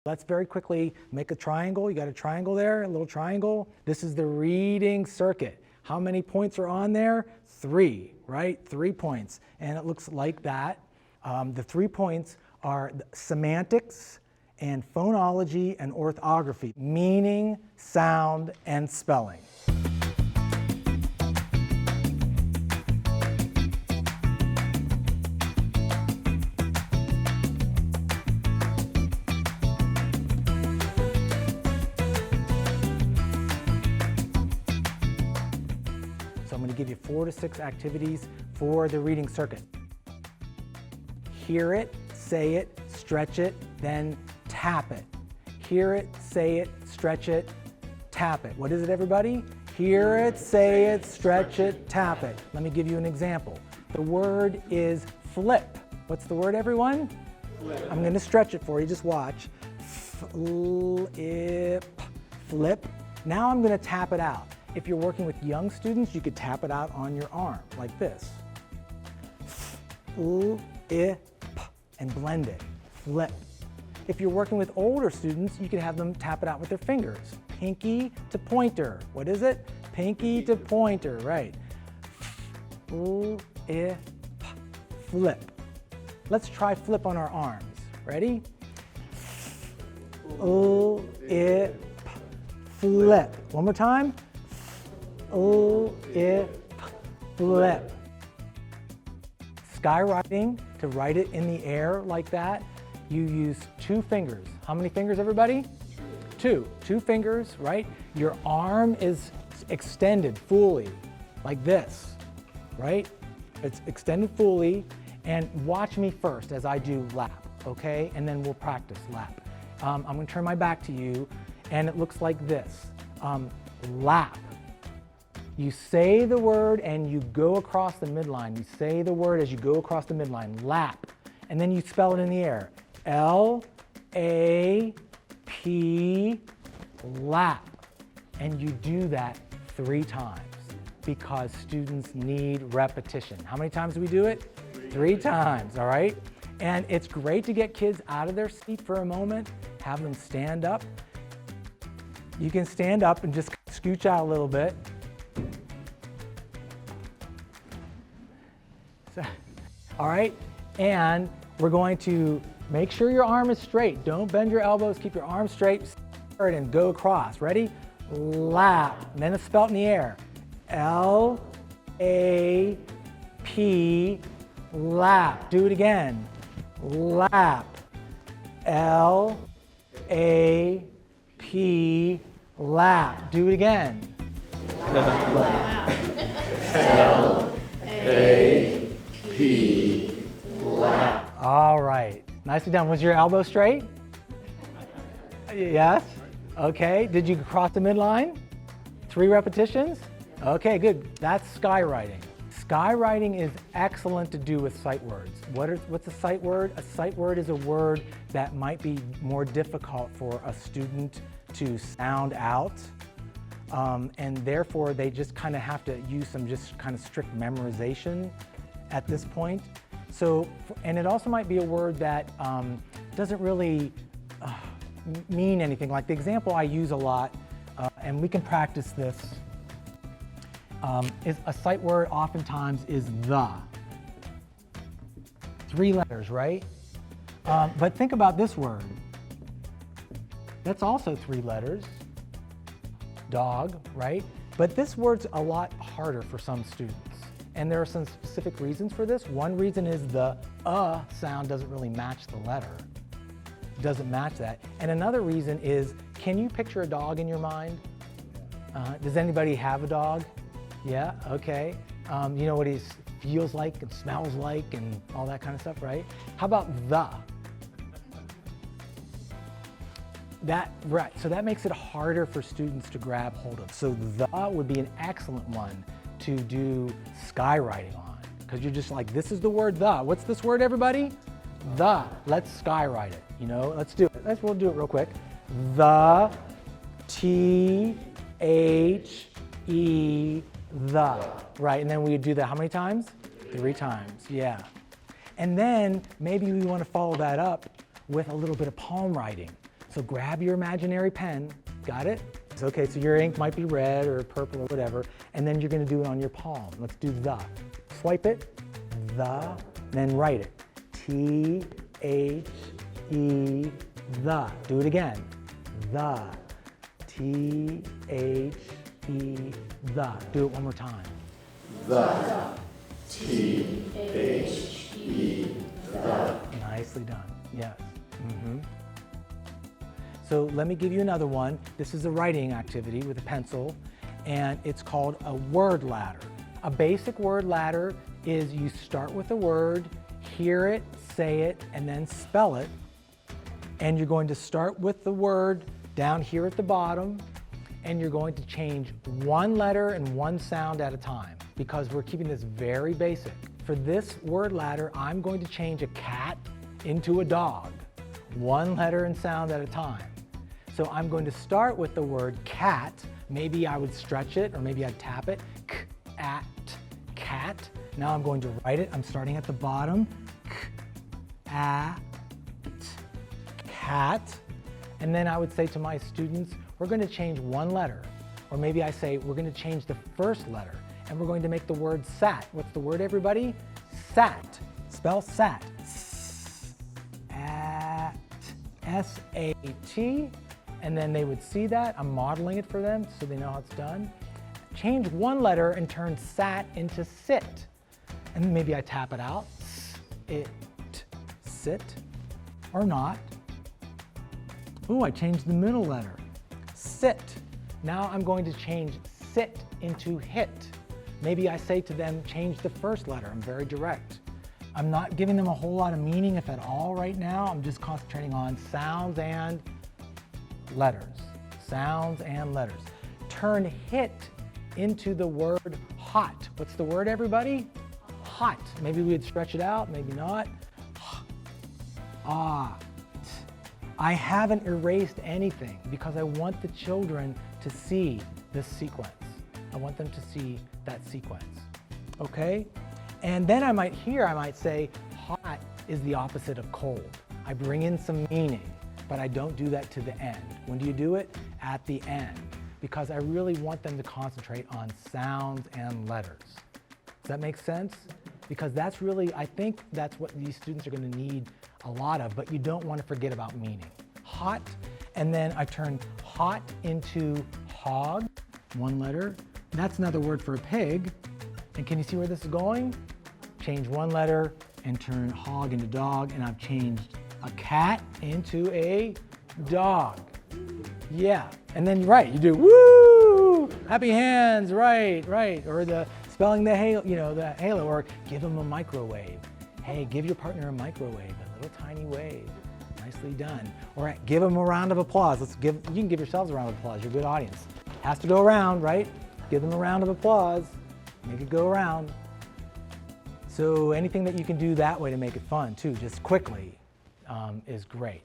Let's very quickly make a triangle. You got a triangle there, a little triangle. This is the reading circuit. How many points are on there? 3, right? 3 points. And it looks like that. The 3 points are semantics and phonology and orthography, meaning, sound, and spelling. So I'm going to give you 4 to 6 activities for the reading circuit. Hear it, say it, stretch it, then tap it. Hear it, say it, stretch it, tap it. What is it, everybody? Hear it, say it, stretch it, tap it. Let me give you an example. The word is flip. What's the word, everyone? Flip. I'm going to stretch it for you. Just watch. Flip. Flip. Now I'm going to tap it out. If you're working with young students, you could tap it out on your arm, like this. Flip, and blend it. Flip. If you're working with older students, you could have them tap it out with their fingers. Pinky to pointer. What is it? Pinky to pointer, right. Flip. Flip. Let's try flip on our arms. Ready? Flip. Flip. One more time. Flip. Skywriting, to write it in the air like that, you use 2 fingers. How many fingers, everybody? 2. 2 fingers, right? Your arm is extended fully, like this, right? It's extended fully, and watch me first as I do lap, okay? And then we'll practice lap. I'm gonna turn my back to you, and it looks like this. Lap. You say the word and you go across the midline. You say the word as you go across the midline, lap. And then you spell it in the air. L-A-P, lap. And you do that 3 times because students need repetition. How many times do we do it? 3 times, all right? And it's great to get kids out of their seat for a moment, have them stand up. You can stand up and just scooch out a little bit. All right, and we're going to make sure your arm is straight. Don't bend your elbows, keep your arms straight and go across. Ready? Lap, and then it's spelled in the air. L-A-P, lap. Do it again. Lap. L-A-P, lap. Do it again. Lap. L-A-P, lap. All right, nicely done. Was your elbow straight? Yes? Okay, did you cross the midline? 3 repetitions? Okay, good. That's skywriting. Skywriting is excellent to do with sight words. What's a sight word? A sight word is a word that might be more difficult for a student to sound out. And therefore, they just kind of have to use some just kind of strict memorization at this point. So, and it also might be a word that doesn't really mean anything. Like the example I use a lot, and we can practice this, is a sight word oftentimes is the. 3 letters, right? But think about this word. That's also 3 letters. Dog, right? But this word's a lot harder for some students. And there are some specific reasons for this. One reason is the sound doesn't really match the letter. It doesn't match that. And another reason is, can you picture a dog in your mind? Does anybody have a dog? Yeah, okay. You know what he feels like and smells like and all that kind of stuff, right? How about the? Right, so that makes it harder for students to grab hold of. So the would be an excellent one to do skywriting on, because you're just like, this is the word the. What's this word, everybody? The. Let's skywrite it, you know? Let's do it. We'll do it real quick. The, T-H-E, the. Right, and then we do that how many times? 3 times, yeah. And then maybe we want to follow that up with a little bit of palm writing. So grab your imaginary pen, got it? Okay, so your ink might be red or purple or whatever, and then you're gonna do it on your palm. Let's do the. Swipe it, the, then write it. T-H-E, the. Do it again, the. T-H-E, the. Do it one more time. The. T-H-E, the. Nicely done, yes. So let me give you another one. This is a writing activity with a pencil, and it's called a word ladder. A basic word ladder is you start with a word, hear it, say it, and then spell it. And you're going to start with the word down here at the bottom, and you're going to change one letter and one sound at a time, because we're keeping this very basic. For this word ladder, I'm going to change a cat into a dog, one letter and sound at a time. So I'm going to start with the word cat. Maybe I would stretch it, or maybe I'd tap it. K-at, cat. Now I'm going to write it. I'm starting at the bottom. K-at, cat. And then I would say to my students, we're going to change one letter. Or maybe I say, we're going to change the first letter, and we're going to make the word sat. What's the word, everybody? Sat. Spell sat. S-at, S-A-T. And then they would see that. I'm modeling it for them so they know how it's done. Change one letter and turn sat into sit. And maybe I tap it out. It, sit, or not. Ooh, I changed the middle letter. Sit. Now I'm going to change sit into hit. Maybe I say to them, change the first letter. I'm very direct. I'm not giving them a whole lot of meaning, if at all, right now. I'm just concentrating on sounds and letters. Sounds and letters. Turn hit into the word hot. What's the word, everybody? Hot. Maybe we'd stretch it out, maybe not. Ah. I haven't erased anything because I want the children to see this sequence. I want them to see that sequence. Okay? And then I might say, hot is the opposite of cold. I bring in some meaning, but I don't do that to the end. When do you do it? At the end. Because I really want them to concentrate on sounds and letters. Does that make sense? Because that's really, I think that's what these students are going to need a lot of, but you don't want to forget about meaning. Hot, and then I turn hot into hog, one letter. That's another word for a pig. And can you see where this is going? Change one letter and turn hog into dog, and I've changed a cat into a dog. Yeah, and then right, you do woo, happy hands, right, or the spelling the halo, the halo, or give them a microwave. Hey, give your partner a microwave, a little tiny wave. Nicely done. Or give them a round of applause. You can give yourselves a round of applause. You're a good audience. Has to go around, right? Give them a round of applause. Make it go around. So anything that you can do that way to make it fun too, just quickly, is great.